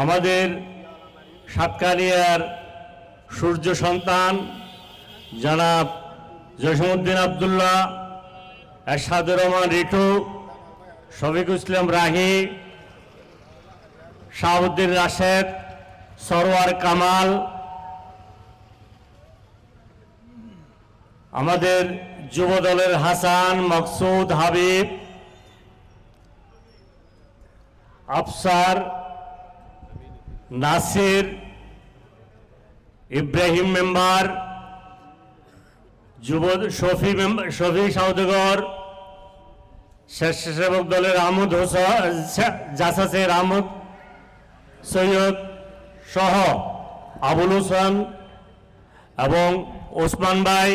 আমাদের সাতকানিয়ার সূর্য সন্তান জনাব জসীমউদ্দিন আব্দুল্লাহ, এরশাদুর রহমান রিটু, শফিকুল ইসলাম রাহি, শাহাবুদ্দিন রাশেদ, সরওয়ার কামাল, আমাদের যুব দলের হাসান, মকসুদ, হাবিব, আফসার, নাসির, ইব্রাহিম মেম্বার, যুব শফি সওদাগর, স্বেচ্ছাসেবক দলের আহমদ হোসেন, জাসাসের আহমদ সৈয়দ সহ আবুল হোসেন এবং ওসমান ভাই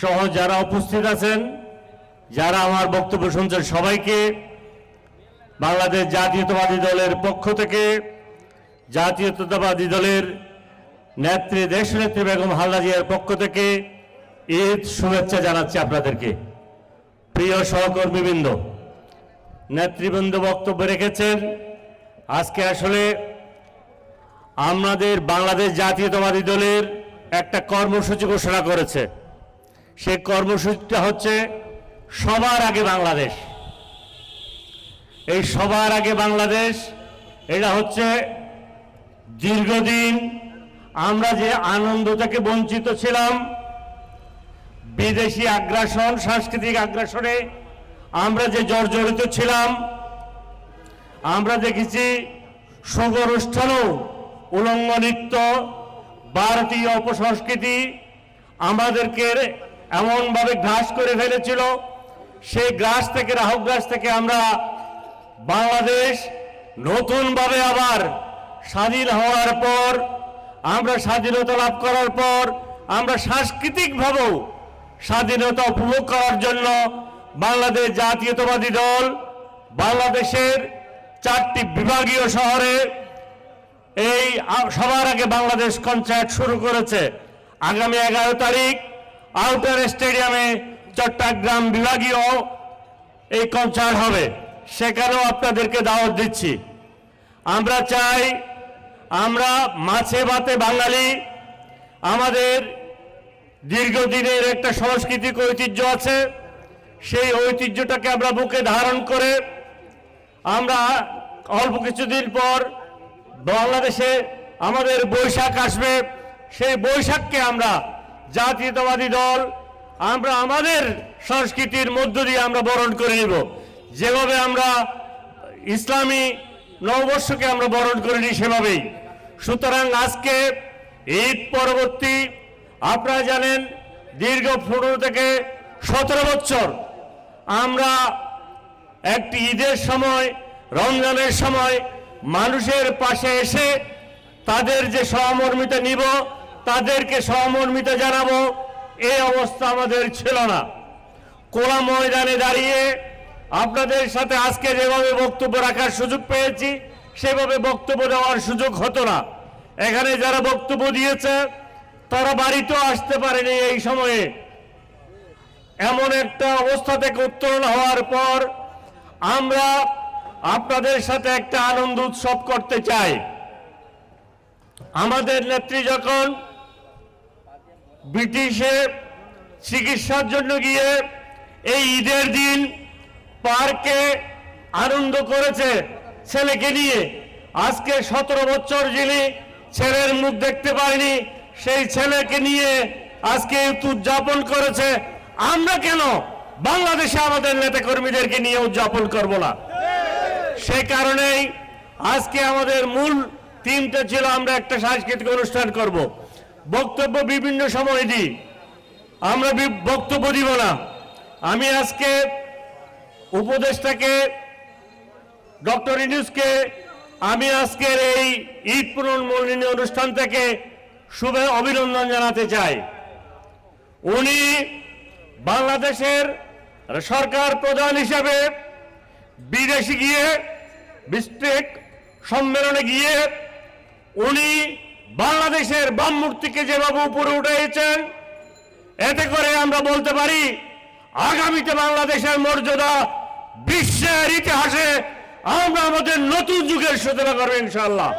সহ যারা উপস্থিত আছেন, যারা আমার বক্তব্য শুনছেন, সবাইকে বাংলাদেশ জাতীয়তাবাদী দলের পক্ষ থেকে, জাতীয়তাবাদী দলের নেত্রী, দেশনেত্রী বেগম খালেদা জিয়ার পক্ষ থেকে ঈদ শুভেচ্ছা জানাচ্ছি আপনাদেরকে। প্রিয় সহকর্মীবৃন্দ, নেতৃবৃন্দ বক্তব্য রেখেছেন। আজকে আসলে আমাদের বাংলাদেশ জাতীয়তাবাদী দলের একটা কর্মসূচি ঘোষণা করেছে। সেই কর্মসূচিটা হচ্ছে সবার আগে বাংলাদেশ। এই সবার আগে বাংলাদেশ, এটা হচ্ছে দীর্ঘদিন আমরা যে আনন্দ থেকে বঞ্চিত ছিলাম, বিদেশি আগ্রাসন, সাংস্কৃতিক আগ্রাসনে আমরা যে জর্জরিত ছিলাম, আমরা দেখেছি শোক অনুষ্ঠানও উলঙ্গ নৃত্য, ভারতীয় অপসংস্কৃতি আমাদেরকে এমনভাবে গ্রাস করে ফেলেছিল। সেই গ্রাস থেকে, রাহক গ্রাস থেকে আমরা বাংলাদেশ নতুনভাবে আবার স্বাধীন হওয়ার পর, আমরা স্বাধীনতা লাভ করার পর আমরা সাংস্কৃতিকভাবেও স্বাধীনতা উপভোগ করার জন্য বাংলাদেশ জাতীয়তাবাদী দল বাংলাদেশের 4টি বিভাগীয় শহরে এই সবার আগে বাংলাদেশ কনসার্ট শুরু করেছে। আগামী 11 তারিখ আউটার স্টেডিয়ামে চট্টগ্রাম বিভাগীয় এই কনসার্ট হবে। সেখানেও আপনাদেরকে দাওয়াত দিচ্ছি। আমরা চাই, আমরা মাছে ভাতে বাঙালি, আমাদের দীর্ঘদিনের একটা সাংস্কৃতিক ঐতিহ্য আছে। সেই ঐতিহ্যটাকে আমরা বুকে ধারণ করে আমরা অল্প কিছুদিন পর বাংলাদেশে আমাদের বৈশাখ আসবে। সেই বৈশাখকে আমরা জাতীয়তাবাদী দল আমরা আমাদের সংস্কৃতির মধ্য দিয়ে আমরা বরণ করে নেব, যেভাবে আমরা ইসলামী নববর্ষকে আমরা বরণ করে নিই সেভাবেই। সুতরাং আজকে ঈদ পরবর্তী, আপনারা জানেন দীর্ঘ 15 থেকে 17 বছর আমরা একটি ঈদের সময়, রমজানের সময় মানুষের পাশে এসে তাদের যে সহমর্মিতা নিব, তাদেরকে সহমর্মিতা জানাবো, এই অবস্থা আমাদের ছিল না। কোলা ময়দানে দাঁড়িয়ে আপনাদের সাথে আজকে যেভাবে বক্তব্য রাখার সুযোগ পেয়েছি, সেভাবে বক্তব্য দেওয়ার সুযোগ হতো না। এখানে যারা বক্তব্য দিয়েছে তারা বাড়িতেও আসতে পারেনি এই সময়ে। এমন একটা অবস্থা থেকে উত্তরণ হওয়ার পর আমরা আপনাদের সাথে একটা আনন্দ উৎসব করতে চাই। আমাদের নেত্রী যখন ব্রিটিশে চিকিৎসার জন্য গিয়ে এই ঈদের দিন পার্কে আনন্দ করেছে ছেলেকে নিয়ে, আজকে 17 বছর যিনি ছেলের মুখ দেখতে পায়নি, সেই ছেলেকে নিয়ে আজকে উদযাপন করেছে। আমরা কেন বাংলাদেশে আমাদের নেতাকর্মীদেরকে নিয়ে উদযাপন করব না? সেই কারণেই আজকে আমাদের মূল থিমটা ছিল আমরা একটা সাংস্কৃতিক অনুষ্ঠান করব। বক্তব্য বিভিন্ন সময় দিই, আমরা বক্তব্য দিব না। আমি আজকে উপদেষ্টাকে, ডক্টর ইউনূসকে আমি আজকের এই ঈদ পুনর্মিলনী অনুষ্ঠান থেকে শুভ অভিনন্দন জানাতে চাই। উনি বাংলাদেশের সরকার প্রধান হিসাবে বিদেশে গিয়ে, ডিস্ট্রিক্ট সম্মেলনে গিয়ে উনি বাংলাদেশের ভাবমূর্তিকে যেভাবে উপরে উঠেছেন, এতে করে আমরা বলতে পারি আগামীতে বাংলাদেশের মর্যাদা বিশ্বের ইতিহাসে আমরা আমাদের নতুন যুগের সূচনা করব ইনশাআল্লাহ।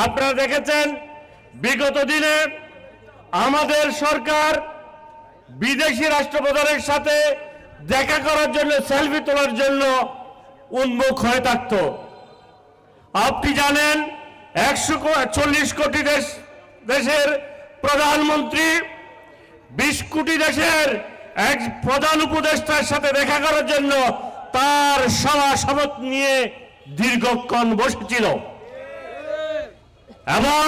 আপনারা দেখেছেন বিগত দিনে আমাদের সরকার বিদেশি রাষ্ট্রপ্রধানের সাথে দেখা করার জন্য, সেলফি তোলার জন্য উন্মুখ হয়ে থাকত। আপনি জানেন 140 কোটি দেশের প্রধানমন্ত্রী 20 কোটি দেশের এক প্রধান উপদেষ্টার সাথে দেখা করার জন্য তার সভা শপথ নিয়ে দীর্ঘক্ষণ বসেছিল, এবং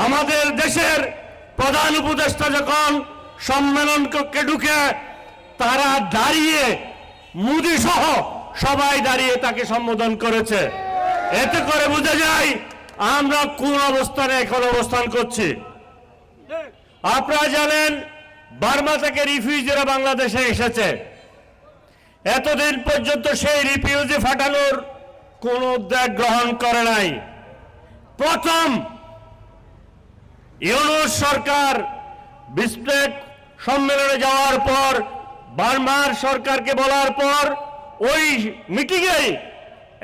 আমাদের দেশের প্রধান উপদেষ্টা যখন সম্মেলন কক্ষে ঢুকে তারা দাঁড়িয়ে, মোদি সহ সবাই দাঁড়িয়ে তাকে সম্বোধন করেছে। এতে করে বোঝা যায় আমরা কোন অবস্থানে এখন অবস্থান করছি। আপনারা জানেন বার্মা থেকে রিফিউজিরা বাংলাদেশে এসেছে, এতদিন পর্যন্ত সেই রিফিউজি ফাটানোর কোন উদ্যোগ গ্রহণ করে নাই। প্রথম ইউনূস সরকার বিসপেক সম্মেলনে যাওয়ার পর, বার্মার সরকারকে বলার পর ওই মিটিংয়ে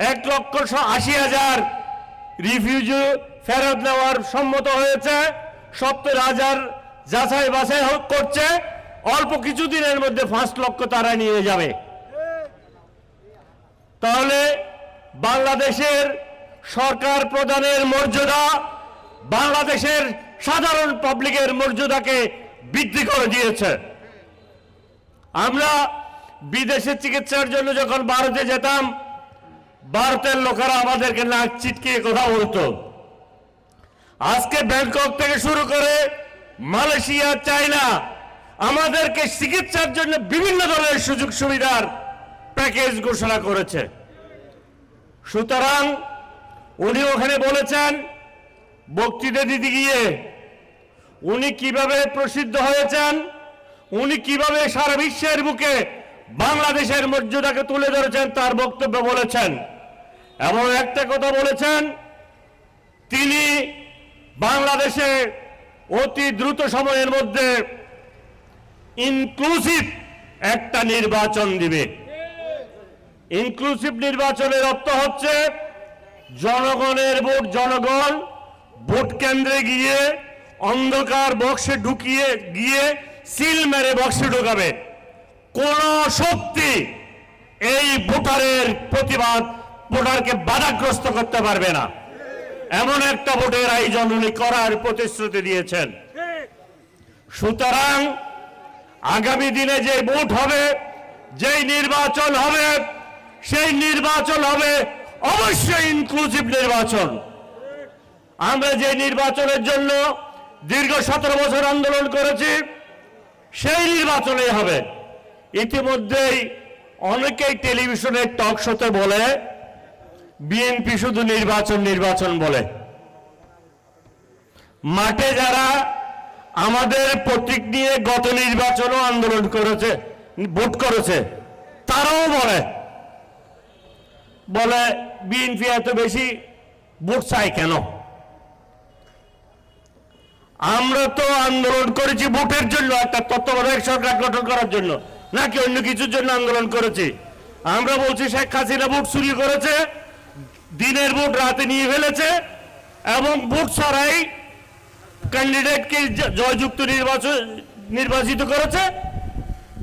1,80,000 রিফিউজি ফেরত নেওয়ার সম্মত হয়েছে। 70,000 যাচাই বাছাই করছে, অল্প কিছুদিনের মধ্যে 5 লক্ষ তারা নিয়ে যাবে। তাহলে বাংলাদেশের সরকার প্রধানের মর্যাদা, বাংলাদেশের সাধারণ পাবলিকের মর্যাদাকে বৃদ্ধি করে দিয়েছে। আমরা বিদেশে চিকিৎসার জন্য যখন ভারতে যেতাম, ভারতের লোকেরা আমাদেরকে নাক চিটকিয়ে কথা বলতো। আজকে ব্যাংকক থেকে শুরু করে মালয়েশিয়া, চায়না আমাদেরকে চিকিৎসার জন্য বিভিন্ন ধরনের সুযোগ সুবিধার প্যাকেজ ঘোষণা করেছে। সুতরাং উনি ওখানে বলেছেন, বক্তৃতা দিতে গিয়ে উনি কিভাবে প্রসিদ্ধ হয়েছেন, উনি কিভাবে সারা বিশ্বের বুকে বাংলাদেশের মর্যাদাকে তুলে ধরেছেন তার বক্তব্য বলেছেন। এবং একটা কথা বলেছেন, তিনি বাংলাদেশে অতি দ্রুত সময়ের মধ্যে ইনক্লুসিভ একটা নির্বাচন দিবে। ইনক্লুসিভ নির্বাচনের অর্থ হচ্ছে জনগণের ভোট, জনগণ ভোট কেন্দ্রে গিয়ে অন্ধকার বক্সে ঢুকিয়ে গিয়ে সিল মেরে বক্সে ঢুকাবে। কোন শক্তি এই ভোটারের প্রতিবাদ, ভোটারকে বাধাগ্রস্ত করতে পারবে না, এমন একটা ভোটের আয়োজন উনি করার প্রতিশ্রুতি দিয়েছেন। সুতরাং আগামী দিনে যে ভোট হবে, যেই নির্বাচন হবে, সেই নির্বাচন হবে অবশ্যই ইনক্লুসিভ নির্বাচন। আমরা যে নির্বাচনের জন্য দীর্ঘ 17 বছর আন্দোলন করেছি, সেই নির্বাচনই হবে। ইতিমধ্যেই অনেকেই টেলিভিশনের টক শোতে বলে বিএনপি শুধু নির্বাচন নির্বাচন বলে। মাঠে যারা আমাদের প্রতীক নিয়ে গত নির্বাচনও আন্দোলন করেছে, ভোট করেছে, তারাও বলে বিএনপি এত বেশি ভোট চাই কেন? আমরা তো আন্দোলন করেছি ভোটের জন্য, একটা তত্ত্বাবধায়ক সরকার গঠন করার জন্য, নাকি অন্য কিছুর জন্য আন্দোলন করেছি? আমরা বলছি শেখ হাসিনা ভোট চুরি করেছে, দিনের ভোট রাতে নিয়ে ফেলেছে, এবং ভোট ছাড়াই ক্যান্ডিডেটকে জয়যুক্ত নির্বাচিত করেছে,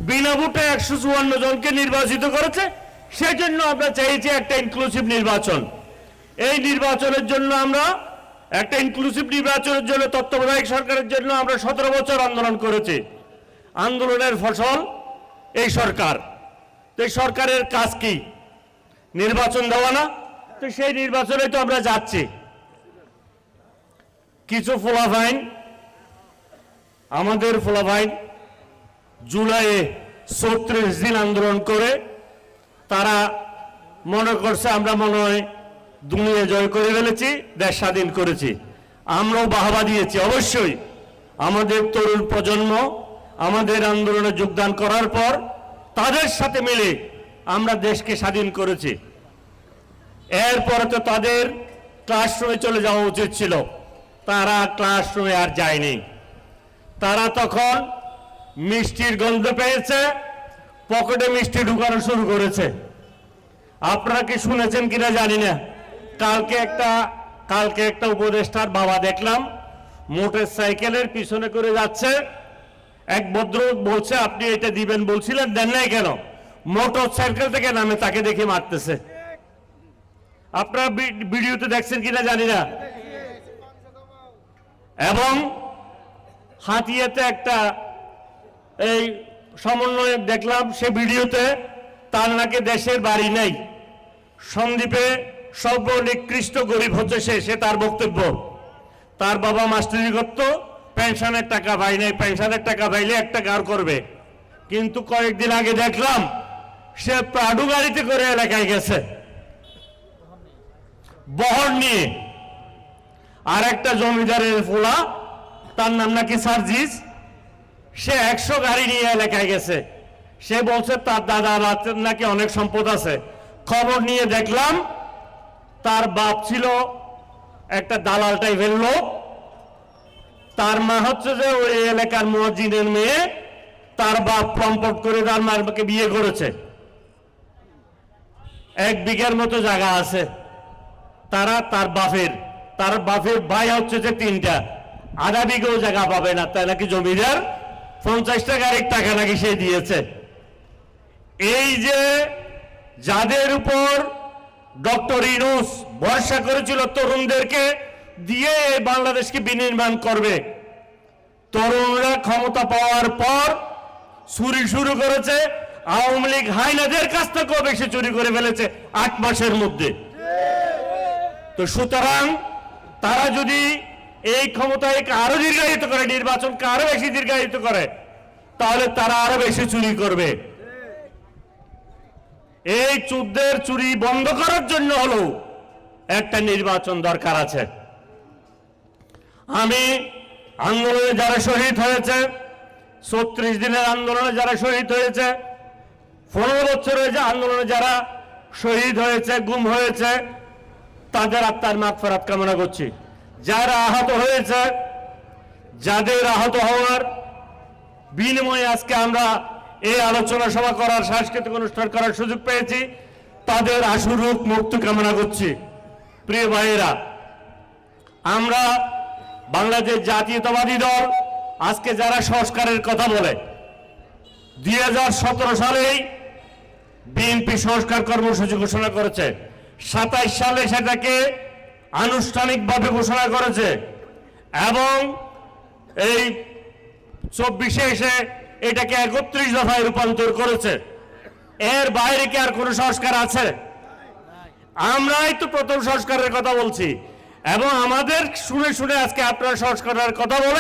বিনা ভোটে 154 জনকে নির্বাচিত করেছে। সেই জন্য আমরা চাইছি একটা ইনক্লুসিভ নির্বাচন। এই নির্বাচনের জন্য আমরা একটা ইনক্লুসিভ নির্বাচনের জন্য, তত্ত্বাবধায়ক সরকারের জন্য আমরা 17 বছর আন্দোলন করেছি। আন্দোলনের ফসল এই সরকার। তো এই সরকারের কাজ কি? নির্বাচন দেওয়া না? তো সেই নির্বাচনে তো আমরা যাচ্ছি। কিছু ফলাফাইন, আমাদের ফলাফাইন জুলাইয়ে 34 দিন আন্দোলন করে তারা মনে করছে আমরা মনে হয় দুনিয়া জয় করে ফেলেছি, দেশ স্বাধীন করেছি। আমরাও বাহবা দিয়েছি। অবশ্যই আমাদের তরুণ প্রজন্ম আমাদের আন্দোলনে যোগদান করার পর তাদের সাথে মিলে আমরা দেশকে স্বাধীন করেছি। এরপরে তো তাদের ক্লাসরুমে চলে যাওয়া উচিত ছিল, তারা ক্লাসরুমে আর যায়নি। তারা তখন মিষ্টির গন্ধ পেয়েছে, পকেটে মিষ্টি ঢুকানো শুরু করেছে। আপনারা কি শুনেছেন কিনা জানি না, কালকে একটা উপদেষ্টার বাবা দেখলাম মোটর সাইকেলের পিছনে করে যাচ্ছে। এক ভদ্রলোক বলছে আপনি এটা দিবেন বলছিলেন, দেন নাই কেন? মোটর সাইকেল থেকে নামে তাকে দেখে মারতেছে। আপনারা ভিডিওতে দেখছেন কিনা জানি না। এবং হাতিয়াতে একটা এই সমন্বয় দেখলাম, সে ভিডিওতে তার নাকি দেশের বাড়ি নাই, সন্দ্বীপে সর্বনিকৃষ্ট গরিব হচ্ছে সে তার বক্তব্য। তার বাবা মাস্টারি করত, পেনশনের টাকা পাই নাই, পেনশনের টাকা পাইলে একটা গার করবে। কিন্তু কয়েকদিন আগে দেখলাম সে প্রাডু গাড়িতে করে এলাকায় গেছে বহর নিয়ে। আর একটা জমিদারের ফোলা, তার নাম নাকি সার্জিস, সে 100 গাড়ি নিয়ে এলাকায় গেছে। সে বলছে তার দাদা নাকি অনেক সম্পদ আছে। খবর নিয়ে দেখলাম তার বাপ ছিল একটা দালাল টাইপের লোক, তার মা হচ্ছে যে ওই এলাকার মুয়াজ্জিনের মেয়ে, তার বাপ প্রম্পট করে তার মাকে বিয়ে করেছে। 1 বিঘার মতো জায়গা আছে তার বাপের ভাই হচ্ছে যে 3টা, আধা বিঘেও জায়গা পাবে না, তাই নাকি জমিদার 50 গাড়ির টাকা নাকি সে দিয়েছে। এই যে যাদের উপর ডক্টর ইউনূস ভরসা করেছিল তরুণদেরকে দিয়ে এই বাংলাদেশকে বিনির্মাণ করবে, তরুণরা ক্ষমতা পাওয়ার পর চুরি শুরু করেছে। আওয়ামী লীগ হাইনাদের কাছ থেকেও বেশি চুরি করে ফেলেছে 8 মাসের মধ্যে। তো সুতরাং তারা যদি এই ক্ষমতায় আরো দীর্ঘায়িত করে, নির্বাচনকে আরো বেশি দীর্ঘায়িত করে, তাহলে তারা আরো বেশি চুরি করবে। এই চুরদের চুরি বন্ধ করার জন্য হলো একটা নির্বাচন দরকার আছে। আমি আন্দোলনে যারা শহীদ হয়েছে, 36 দিনের আন্দোলনে যারা শহীদ হয়েছে, 15 বছরের যে আন্দোলনে যারা শহীদ হয়েছে, গুম হয়েছে, তাদের আত্মার মাগফিরাত কামনা করছি। যারা আহত হয়েছে, যাদের আহত হওয়ার বিনিময়ে আজকে আমরা এই আলোচনা সভা করার, সাংস্কৃতিক অনুষ্ঠান করার সুযোগ পেয়েছি, তাদের আশুরূপ মুক্তি কামনা করছি। প্রিয় ভাইয়েরা, আমরা বাংলাদেশ জাতীয়তাবাদী দল আজকে যারা সংস্কারের কথা বলে, 2017 সালেই বিএনপি সংস্কার কর্মসূচি ঘোষণা করেছে, 27 সালে সেটাকে আনুষ্ঠানিকভাবে ঘোষণা করেছে এবং এই 24-এ এসে এটাকে 31 দফায় রূপান্তর করেছে। এর বাইরে কি আর কোনো সংস্কার আছে? আমরাই তো প্রথম সংস্কারের কথা বলছি এবং আমাদের শুনে শুনে আজকে আপনারা সংস্কারের কথা বলে